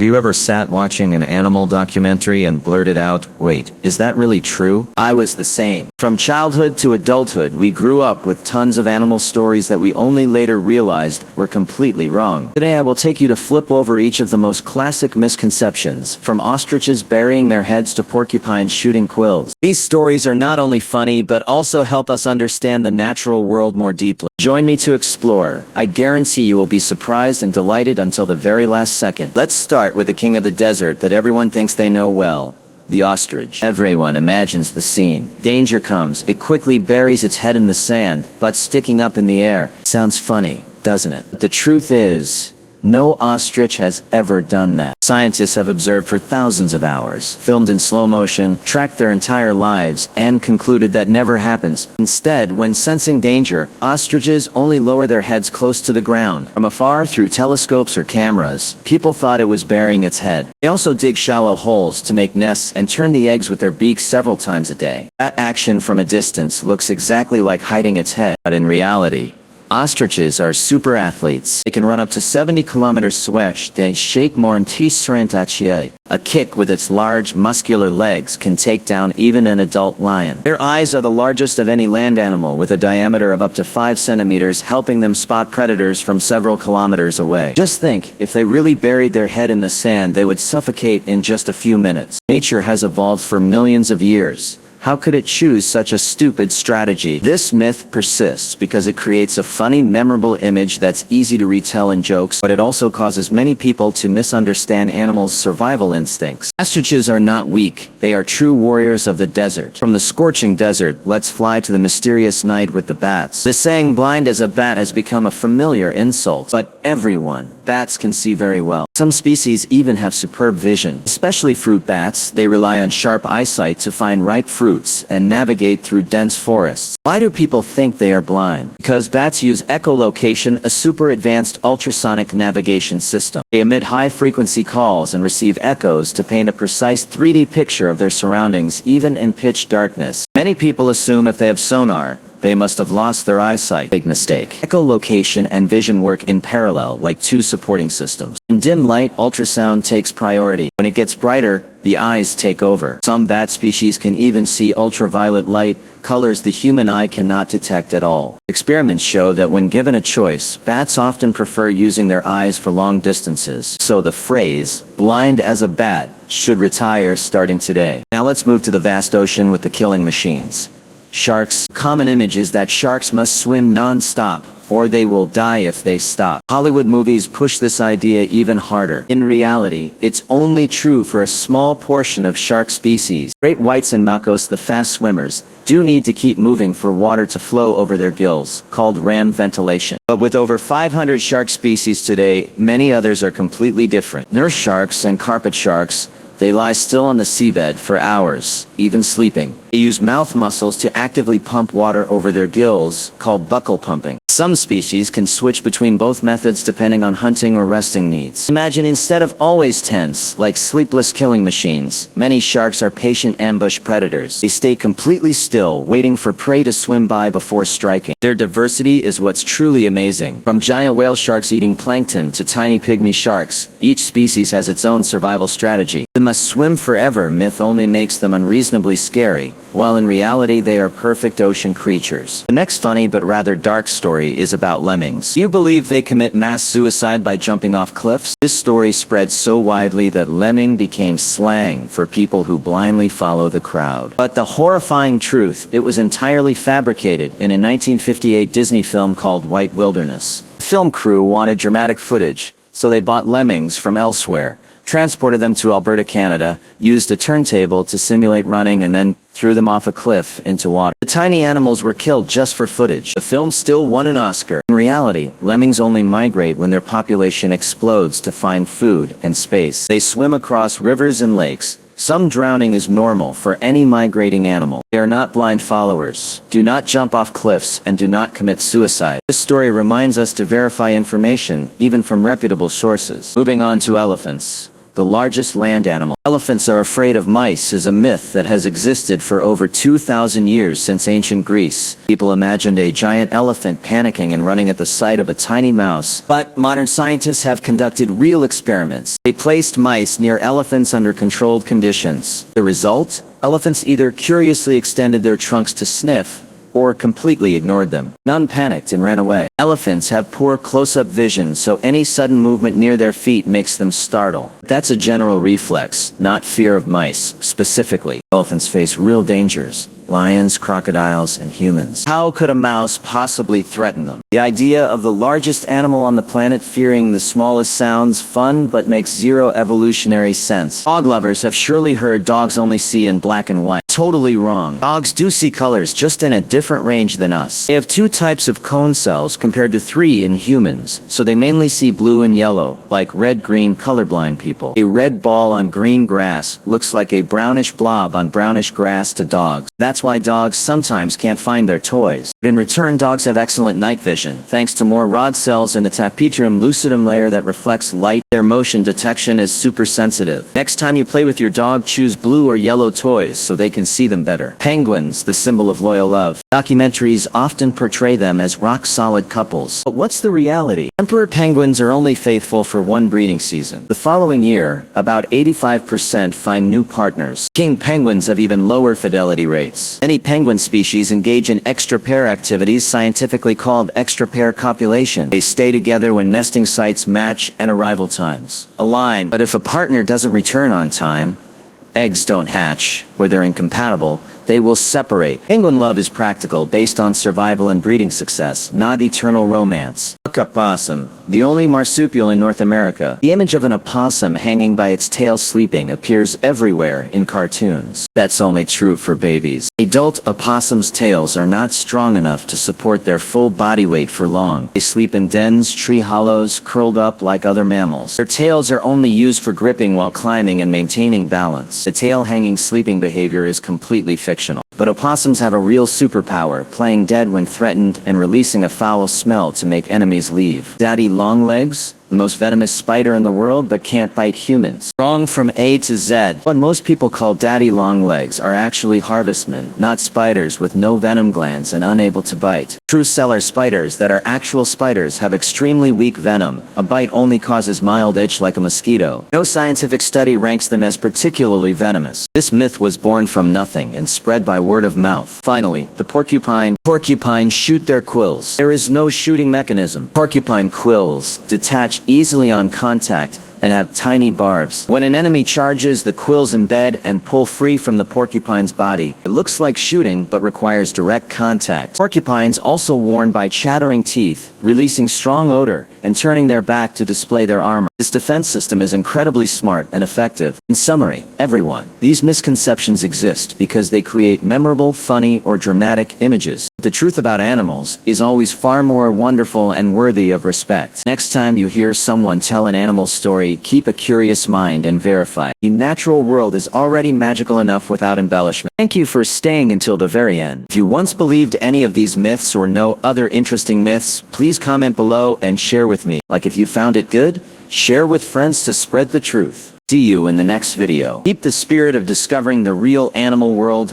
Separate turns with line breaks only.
Have you ever sat watching an animal documentary and blurted out, "Wait, is that really true?" I was the same. From childhood to adulthood, we grew up with tons of animal stories that we only later realized were completely wrong. Today I will take you to flip over each of the most classic misconceptions, from ostriches burying their heads to porcupines shooting quills. These stories are not only funny but also help us understand the natural world more deeply. Join me to explore. I guarantee you will be surprised and delighted until the very last second. Let's start with the king of the desert that everyone thinks they know well, the ostrich. Everyone imagines the scene. Danger comes. It quickly buries its head in the sand, but sticking up in the air. Sounds funny, doesn't it? But the truth is, no ostrich has ever done that. Scientists have observed for thousands of hours, filmed in slow motion, tracked their entire lives, and concluded that never happens. Instead, when sensing danger, ostriches only lower their heads close to the ground. From afar, through telescopes or cameras, people thought it was burying its head. They also dig shallow holes to make nests and turn the eggs with their beaks several times a day. That action from a distance looks exactly like hiding its head, but in reality, ostriches are super athletes. They can run up to 70 kilometers swish. They shake more than T-Srentachier. A kick with its large, muscular legs can take down even an adult lion. Their eyes are the largest of any land animal, with a diameter of up to 5 centimeters, helping them spot predators from several kilometers away. Just think, if they really buried their head in the sand, they would suffocate in just a few minutes. Nature has evolved for millions of years. How could it choose such a stupid strategy? This myth persists because it creates a funny, memorable image that's easy to retell in jokes, but it also causes many people to misunderstand animals' survival instincts. Ostriches are not weak. They are true warriors of the desert. From the scorching desert, let's fly to the mysterious night with the bats. The saying "blind as a bat" has become a familiar insult, but bats can see very well. Some species even have superb vision. Especially fruit bats, they rely on sharp eyesight to find ripe fruits and navigate through dense forests. Why do people think they are blind? Because bats use echolocation, a super advanced ultrasonic navigation system. They emit high-frequency calls and receive echoes to paint a precise 3D picture of their surroundings, even in pitch darkness. Many people assume if they have sonar, they must have lost their eyesight. Big mistake. Echolocation and vision work in parallel, like two supporting systems. In dim light, ultrasound takes priority. When it gets brighter, the eyes take over. Some bat species can even see ultraviolet light, colors the human eye cannot detect at all. Experiments show that when given a choice, bats often prefer using their eyes for long distances. So the phrase, "blind as a bat," should retire starting today. Now let's move to the vast ocean with the killing machines. Sharks. Common image is that sharks must swim non-stop, or they will die if they stop. Hollywood movies push this idea even harder. In reality, it's only true for a small portion of shark species. Great whites and macos, the fast swimmers, do need to keep moving for water to flow over their gills, called ram ventilation. But with over 500 shark species today, many others are completely different. Nurse sharks and carpet sharks, they lie still on the seabed for hours, even sleeping. They use mouth muscles to actively pump water over their gills, called buccal pumping. Some species can switch between both methods depending on hunting or resting needs. Imagine instead of always tense, like sleepless killing machines, many sharks are patient ambush predators. They stay completely still, waiting for prey to swim by before striking. Their diversity is what's truly amazing. From giant whale sharks eating plankton to tiny pygmy sharks, each species has its own survival strategy. The must swim forever myth only makes them unreasonably scary, while in reality they are perfect ocean creatures. The next funny but rather dark story is about lemmings. Do you believe they commit mass suicide by jumping off cliffs? This story spread so widely that lemming became slang for people who blindly follow the crowd. But the horrifying truth, it was entirely fabricated in a 1958 Disney film called White Wilderness. The film crew wanted dramatic footage, so they bought lemmings from elsewhere, transported them to Alberta, Canada, used a turntable to simulate running, and then threw them off a cliff into water. The tiny animals were killed just for footage. The film still won an Oscar. In reality, lemmings only migrate when their population explodes to find food and space. They swim across rivers and lakes. Some drowning is normal for any migrating animal. They are not blind followers. Do not jump off cliffs and do not commit suicide. This story reminds us to verify information, even from reputable sources. Moving on to elephants. the largest land animal. Elephants are afraid of mice is a myth that has existed for over 2,000 years since ancient Greece. People imagined a giant elephant panicking and running at the sight of a tiny mouse. But modern scientists have conducted real experiments. They placed mice near elephants under controlled conditions. The result? Elephants either curiously extended their trunks to sniff, or completely ignored them. None panicked and ran away. Elephants have poor close-up vision, so any sudden movement near their feet makes them startle. That's a general reflex, not fear of mice, specifically. Elephants face real dangers: lions, crocodiles, and humans. How could a mouse possibly threaten them? The idea of the largest animal on the planet fearing the smallest sounds fun, but makes zero evolutionary sense. Dog lovers have surely heard dogs only see in black and white. Totally wrong. Dogs do see colors, just in a different range than us. They have 2 types of cone cells compared to 3 in humans, so they mainly see blue and yellow, like red-green colorblind people. A red ball on green grass looks like a brownish blob on brownish grass to dogs. That's why dogs sometimes can't find their toys. In return, dogs have excellent night vision, thanks to more rod cells in the tapetum lucidum layer that reflects light. Their motion detection is super sensitive. Next time you play with your dog, choose blue or yellow toys so they can see them better. Penguins, the symbol of loyal love. Documentaries often portray them as rock-solid couples. But what's the reality? Emperor penguins are only faithful for 1 breeding season. The following year, about 85% find new partners. King penguins have even lower fidelity rates. Many penguin species engage in extra-pair activities, scientifically called extra-pair copulation. They stay together when nesting sites match and arrival times align. But if a partner doesn't return on time, eggs don't hatch, or they're incompatible, they will separate. Penguin love is practical, based on survival and breeding success, not eternal romance. Opossum, the only marsupial in North America. The image of an opossum hanging by its tail sleeping appears everywhere in cartoons. That's only true for babies. Adult opossums' tails are not strong enough to support their full body weight for long. They sleep in dens, tree hollows, curled up like other mammals. Their tails are only used for gripping while climbing and maintaining balance. The tail-hanging sleeping behavior is completely fictional. But opossums have a real superpower, playing dead when threatened and releasing a foul smell to make enemies leave. Daddy longlegs, the most venomous spider in the world, but can't bite humans. Wrong from A to Z. What most people call daddy longlegs are actually harvestmen, not spiders, with no venom glands and unable to bite. True cellar spiders that are actual spiders have extremely weak venom. A bite only causes mild itch like a mosquito. No scientific study ranks them as particularly venomous. This myth was born from nothing and spread by word of mouth. Finally, the porcupine. Porcupines shoot their quills. There is no shooting mechanism. Porcupine quills detach easily on contact and have tiny barbs. When an enemy charges, the quills embed and pull free from the porcupine's body. It looks like shooting, but requires direct contact. Porcupines also warn by chattering teeth, releasing strong odor, and turning their back to display their armor. This defense system is incredibly smart and effective. In summary, everyone, these misconceptions exist because they create memorable, funny, or dramatic images. The truth about animals is always far more wonderful and worthy of respect. Next time you hear someone tell an animal story, keep a curious mind and verify. The natural world is already magical enough without embellishment. Thank you for staying until the very end. If you once believed any of these myths or know other interesting myths, please comment below and share with me. Like if you found it good, share with friends to spread the truth. See you in the next video. Keep the spirit of discovering the real animal world